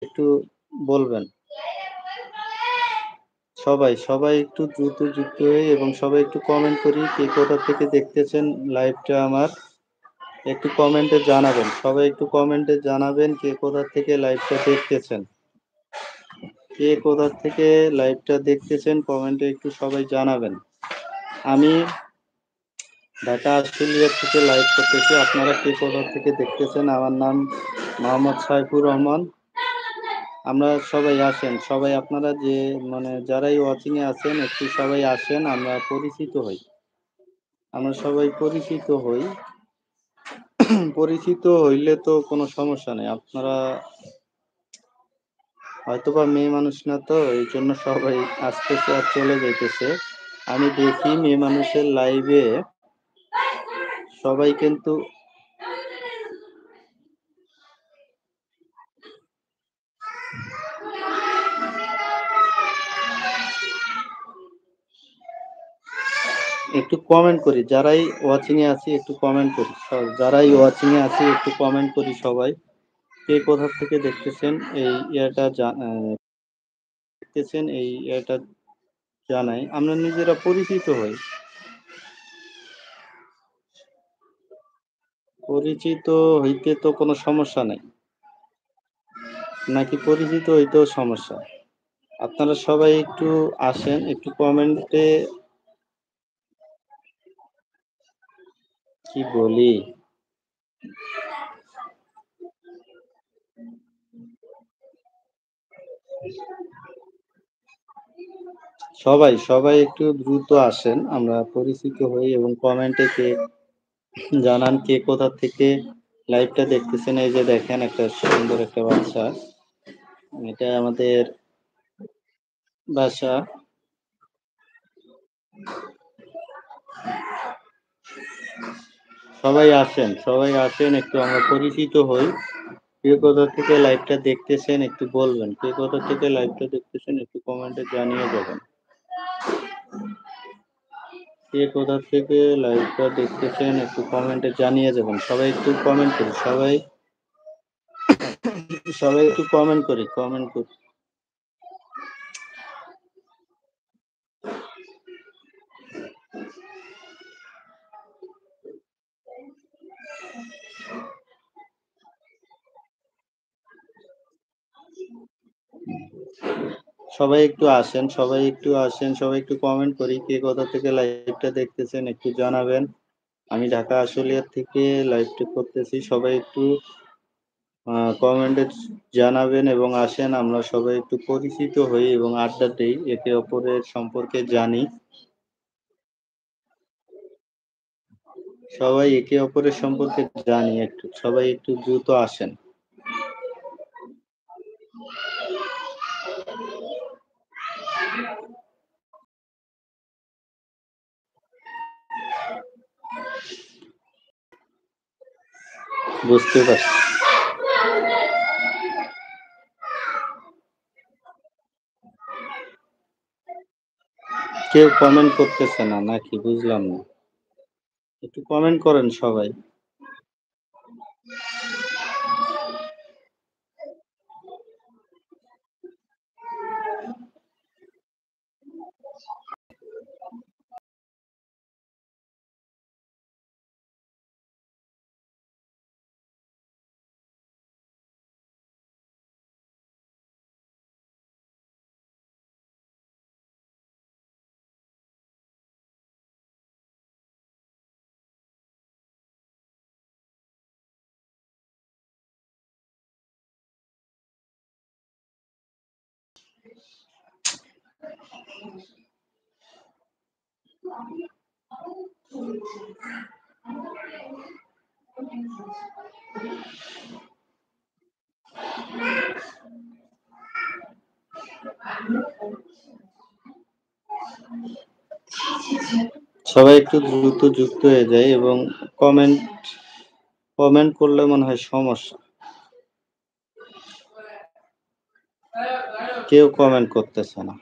একটু বলবেন। সবাই একটু দ্রুত যুক্ত হই এবং সবাই একটু কমেন্ট করি কে কোথা থেকে দেখতেছেন লাইভটা আমার। একটু কমেন্টে জানাবেন। সবাই একটু কমেন্টে জানাবেন কে কোথা থেকে লাইভটা দেখতেছেন। কে কোথা থেকে লাইভটা দেখতেছেন কমেন্টে একটু সবাই জানাবেন। আমি ঢাকা আশুলিয়া থেকে লাইভ করতেছি। আপনারা কে কোথা থেকে দেখতেছেন? আমার নাম মোহাম্মদ সাইফুর রহমান। আমরা সবাই আসেন। সবাই আপনারা যে যারাই ওয়াচিং এ আছেন একটু সবাই আসেন আমরা পরিচিত হই। আমরা সবাই পরিচিত হই। পরিচিত হইলে তো কোনো সমস্যা নেই। আপনারা হয়তোবা মেয়ে মানুষ না তো এইজন্য সবাই আসতেছে আর চলে যাইতেছে। আমি দেখি মেয়ে মানুষের লাইভে সবাই কিন্তু একটু কমেন্ট করি। যারাই ওয়াচিং এ আছি একটু কমেন্ট করি। যারাই ওয়াচিং এ আছি একটু কমেন্ট করি সবাই। কে কোথা থেকে দেখতেছেন এই ইয়েটা দেখতেছেন এই ইয়েটা জানাই। আমরা নিজেরা পরিচিত হই। পরিচিত হইতে তো কোনো সমস্যা নাই। নাকি পরিচিত হইতেও সমস্যা? আপনারা সবাই একটু আসেন, একটু কমেন্টে কি বলি? সবাই একটু দ্রুত আসেন। আমরা পরিচিত হই এবং কমেন্টে জানান কে কোথা থেকে লাইভটা দেখতেছেন। এই যে দেখেন একটা সুন্দর একটা বাচ্চা। এটা আমাদের বাসা। সবাই আসেন একটু আমরা পরিচিত হই। কে কোথা থেকে লাইভটা দেখতেছেন একটু বলবেন। কে কোথা থেকে লাইভটা দেখতেছেন একটু কমেন্টে জানিয়ে যাবেন। কে কোথা থেকে লাইভটা দেখতেছেন একটু কমেন্টে জানিয়ে যাবেন। সবাই একটু কমেন্ট করি। সবাই একটু কমেন্ট করি। সবাই একটু কমেন্ট করি। কে কোথা থেকে লাইভটা দেখতেছেন একটু জানাবেন। আমি ঢাকা আশুলিয়া থেকে লাইভটা করতেছি। সবাই একটু কমেন্টে জানাবেন এবং আসেন আমরা সবাই একটু পরিচিত হই এবং আড্ডা দেই। একে অপরের সম্পর্কে জানি। সবাই একে অপরের সম্পর্কে জানি একটু। সবাই একটু দ্রুত আসেন। বুঝতে পারছি। কেউ কমেন্ট করতেছে না নাকি বুঝলাম না। একটু কমেন্ট করেন সবাই। সবাই একটু দ্রুত যুক্ত হয়ে যায় এবং কমেন্ট কমেন্ট করলে মনে হয় সমস্যা। কেউ কমেন্ট করতেছে না।